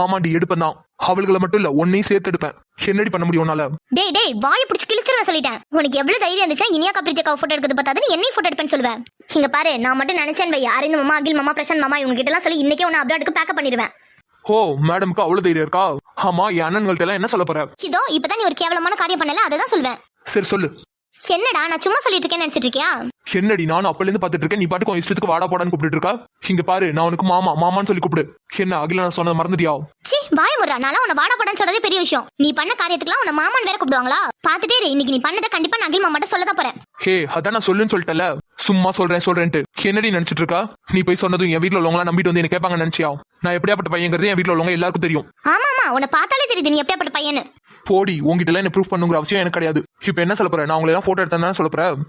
[SPEAKER 3] ஆமாண்டி, எடுப்பேன் தான். அவளுகளை மட்டும் இல்ல, உன்னையும் சேர்த்து எடுப்பேன். என்னடி பண்ண முடியும் உன்னால?
[SPEAKER 2] டேய் வாயை பிடிச்சி கிழிச்சிருவேன் சொல்லிட்டேன். உனக்கு எவ்வளவு தைரியம் இருந்துச்சா இனியா கப்ரிஜாக்கா போட்டோ எடுக்கிறது பார்த்தாது என்னையும் போட்டோ எடுப்பேன்னு சொல்லுவேன். இங்க பாரு, நான் மட்டும் நினைச்சேன் வை, அரவிந்த் மாமா, அகில் மாமா, பிரசாந்த் மாமா இவங்க கிட்ட எல்லாம் சொல்லி இன்னைக்கே உன்னை அப்ராடுக்கு பேக்கப் பண்ணிடுவேன்.
[SPEAKER 3] ஓ, மேடம்க்கு அவ்வளவு தைரியம் இருக்கா? ஆமா, என் அண்ணன்கள்ட்ட எல்லாம் என்ன சொல்ல போற?
[SPEAKER 2] இதோ இப்பதான் நீ ஒரு கேவலமான காரியம் பண்ணல, அததான் சொல்வேன்.
[SPEAKER 3] சரி சொல்லு.
[SPEAKER 2] என்னடா நான் சும்மா சொல்லிட்டு இருக்கேன்னு நினைச்சிட்டு இருக்கியா?
[SPEAKER 3] என்னடி நானும் அப்பல இருந்து பாத்துட்டு இருக்கேன். நீ பாட்டுக்கு உன் இஷ்டத்துக்கு வாடா போடான்னு கூப்பிட்டு இருக்கா. இங்க பாரு, நான் உனக்கு மாமா மாமான்னு சொல்லி கூப்பிடு. என்ன அகில நான் சொன்னது மறந்துட்டியா?
[SPEAKER 2] சி வாய முறா, நான் உன்னை வாடா போடான்னு சொல்றதே பெரிய விஷயம். நீ பண்ண காரியத்துக்குலாம் உன்னை மாமான் வேற கூப்பிடுவாங்களா? பாத்துட்டே இரு, இன்னைக்கு நீ பண்ணதை கண்டிப்பா நான் அகில் மாமாட்ட சொல்லதான் போறேன்.
[SPEAKER 3] ஹே, அதான் நான் சொல்லுன்னு சொல்லிட்டல. சும்மா சொல்றேன்ட்டு என்னடி நினைச்சிட்டு இருக்கா? நீ போய் சொன்னதும் என் வீட்டுல உள்ளவங்களா நம்பிட்டு வந்து என்ன கேட்பாங்க நினைச்சியா? நான் எப்படியாப்பட்ட பையங்கிறது என் வீட்டுல உள்ளவங்க எல்லாருக்கும் தெரியும்.
[SPEAKER 2] ஆமா உன்னை பார்த்தாலே தெரியுது நீ எப்படியாப்பட்ட பையன்னு.
[SPEAKER 3] போடி, உங்ககிட்ட எல்லாம் என்ன ப்ரூஃப் பண்ணுங்கிற அவசியம் எனக்கு கிடையாது. இப்ப என்ன சொல்ல போற? நான் உங்களை எல்லாம் போட்டோ எடுத்தேன்னு சொல்ல போறேன்.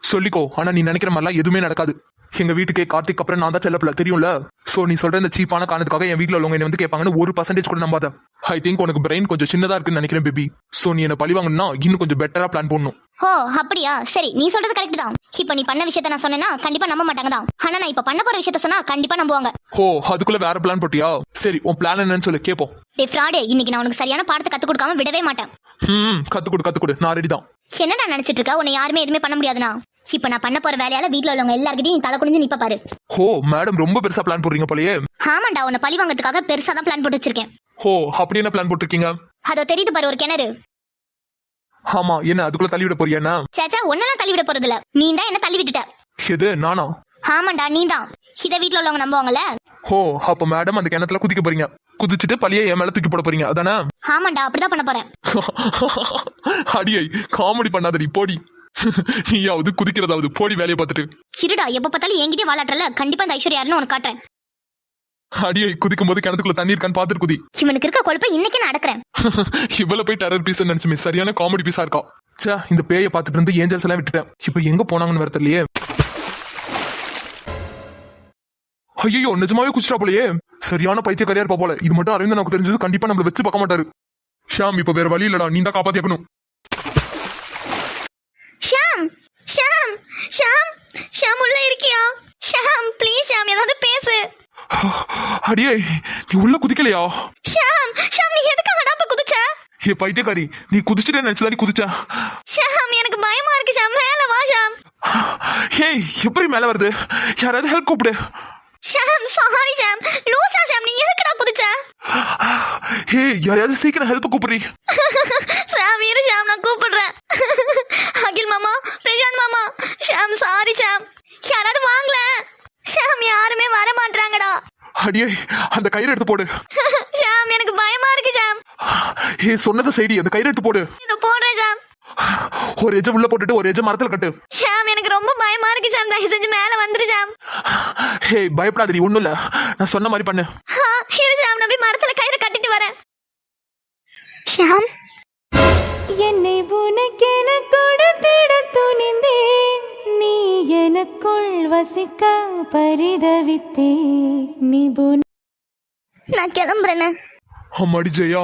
[SPEAKER 3] சொல்லிக்கோ. ஆனா நீ நினைக்கிற மாதிரிலாம் எதுவுமே நடக்காது. எங்க வீட்டுக்கே கார்த்திக் அப்புறம் நான் தான் செல்லப்பில்ல, தெரியும்ல. சோ நீ சொல்ற இந்த சீப்பான காரணத்துக்காக என் வீட்டுல உள்ளவங்க என்ன வந்து கேட்பாங்கன்னு 1% கூட நம்பாத. ஐ திங்க் உனக்கு பிரெயின் கொஞ்சம் சின்னதா இருக்குன்னு நினைக்கிறேன் பேபி. சோ நீ என்ன பழி வாங்கணும்னா இன்னும் கொஞ்சம் பெட்டரா பிளான் பண்ணணும்.
[SPEAKER 2] ஓ அப்படியா? சரி, நீ சொல்றது கரெக்ட் தான். இப்ப நீ பண்ண விஷயத்த நான் சொன்னேன்னா கண்டிப்பா நம்ப மாட்டாங்க தான். ஆனா நான் இப்ப பண்ண போற விஷயத்த சொன்னா கண்டிப்பா நம்புவாங்க.
[SPEAKER 3] ஓ, அதுக்குள்ள வேற பிளான் போட்டியா? சரி, உன் பிளான் என்னன்னு சொல்லு, கேப்போம்.
[SPEAKER 2] டே ஃப்ராடு, இன்னைக்கு நான் உனக்கு சரியான பாடத்தை கத்து கொடுக்காம விடவே மாட்டேன்.
[SPEAKER 3] கத்துக்கொடு, நான் ரெடி தான்.
[SPEAKER 2] என்னடா நினைச்சிட்டு இருக்க? உன்னை யாருமே எதுவுமே பண்ண முடியாதுனா? இப்ப நான் பண்ண போற வேலையால வீட்டுல உள்ளவங்க எல்லார்கிட்டயும் நீ தலை குனிஞ்சு நிப்ப பாரு.
[SPEAKER 3] ஓ மேடம், ரொம்ப பெருசா பிளான் போடுறீங்க போலயே.
[SPEAKER 2] ஆமாண்டா, உன்னை பழி வாங்கறதுக்காக பெருசா தான் பிளான் போட்டு வச்சிருக்கேன்.
[SPEAKER 3] ஓ, அப்படி என்ன பிளான் போட்டிருக்கீங்க?
[SPEAKER 2] அதோ தெரியுது பாரு, ஒரு கிணறு.
[SPEAKER 3] ஆமா, என்ன அதுக்குள்ள தள்ளி விட போறியா?
[SPEAKER 2] சேச்சா, ஒன்னெல்லாம் தள்ளி விட போறது இல்ல. நீ தான் என்ன தள்ளி விட்டுட்ட.
[SPEAKER 3] எது, நானா?
[SPEAKER 2] ஆமாண்டா, நீ தான். இத வீட்டுல உள்ளவங்க நம்புவாங்கல்ல.
[SPEAKER 3] ஓ, அப்ப மேடம் அந்த கிணத்துல குதிக்க போறீங்க. குதிச்சுட்டு பழிய என் மேல தூக்கி போட போறீங்க, அதானே?
[SPEAKER 2] ஆமாண்டா, அப்படிதான் பண்ண போறேன்.
[SPEAKER 3] அடியை காமெடி பண்ணாதடி, போடி. நீயாவது குதிக்கிறதாவது, போடி வேலையை பார்த்துட்டு.
[SPEAKER 2] இருடா, எப்ப பார்த்தாலும் என்கிட்டயே வாலாட்டல. கண்டிப்பா இந்த ஐஸ்வர்யா யாருன்னு உனக்கு காட்டுறேன்.
[SPEAKER 3] அடியை குதிக்கும் போது கிணத்துக்குள்ள தண்ணி இருக்கான்னு பாத்துட்டு குதி.
[SPEAKER 2] இவனுக்கு இருக்க கொழுப்பை இன்னைக்கு நான் அடக்குறேன்.
[SPEAKER 3] இவ்வளவு போய் டெரர் பீஸ் நினைச்சுமே, சரியான காமெடி பீஸா இருக்கா. சே, இந்த பேயை பார்த்துட்டு இருந்து ஏஞ்சல்ஸ் எல்லாம் விட்டுட்டேன். இப்ப எங்க போனாங்கன்னு வேற தெரியலையே. ஐயோ, நிஜமாவே குச்சிட்டா போலயே. சரியான பைத்தியக்காரியா இருப்பா போல. இது மட்டும் அரவிந்த் நமக்கு தெரிஞ்சது கண்டிப்பா நம்மள வச்சு பார்க்க மாட்டாரு. ஷாம், இப்ப வேற வழி இல்லடா, நீ தான் காப்பாத்திக்கணும்.
[SPEAKER 2] ஷாம் ஷாம் ஷாம் ஷாம், உள்ள இருக்கியா? ஷாம் ப்ளீஸ் ஷாம், ஏதாவது பேசு.
[SPEAKER 3] அடியே, நீ உள்ள குதிக்கலையா?
[SPEAKER 2] ஷாம் ஷாம், நீ எதுக்காக அடாப்ப குதிச்ச?
[SPEAKER 3] ஏ பைத்தியக்காரி, நீ குதிச்சுட்டே நினைச்சதாடி குதிச்சா.
[SPEAKER 2] ஷாம், எனக்கு பயமா இருக்கு ஷாம், மேல வா ஷாம்.
[SPEAKER 3] ஹே, எப்படி மேல வருது? யாராவது ஹெல்ப் கூப்பிடு.
[SPEAKER 2] ஷாம் சாரி ஷாம், லூசா ஷாம், நீ எதுக்குடா குதிச்ச?
[SPEAKER 3] ஹே, யாராவது சீக்கிரம் ஹெல்ப் கூப்பிடுறீ.
[SPEAKER 2] ஷாம் இரு ஷாம், நான் கூப்பிடுறேன். அகில் மாமா, பிரசாந்த் மாமா, ஷாம் சாரி ஷாம், யாராவது வாங்கல. ஷாம், யாருமே வர மாட்டாங்கடா.
[SPEAKER 3] அடியே, அந்த கயிறு எடுத்து போடு.
[SPEAKER 2] ஷாம், எனக்கு பயமா இருக்கு ஷாம்.
[SPEAKER 3] ஹே, சொன்னதை செய்டி, அந்த கயிறு எடுத்து போடு.
[SPEAKER 2] இத போடுறேன் ஷாம்.
[SPEAKER 3] ஒரு எஜ்ஜ உள்ள போட்டுட்டு ஒரு எஜ்ஜ மரத்துல கட்டு.
[SPEAKER 2] ஷாம், எனக்கு ரொம்ப பயமா இருக்கு ஷாம், தயவு செஞ்சு மேல வந்துரு ஷாம்.
[SPEAKER 3] ஹே, பயப்படாதடி, ஒண்ணும் இல்ல, நான் சொன்ன மாதிரி பண்ணு.
[SPEAKER 2] இரு ஷாம், நான் போய் மரத்துல கயிறு கட்டிட்டு வரேன். ஷாம்,
[SPEAKER 6] என்னை உனக்கென கொடுத்திட துணிந்தேன், நீ எனக்குள் வசிக்க பரிதவித்தே, நீ
[SPEAKER 2] நான் கிளம்புறேன்னு.
[SPEAKER 3] அம்மாடி ஜெயா,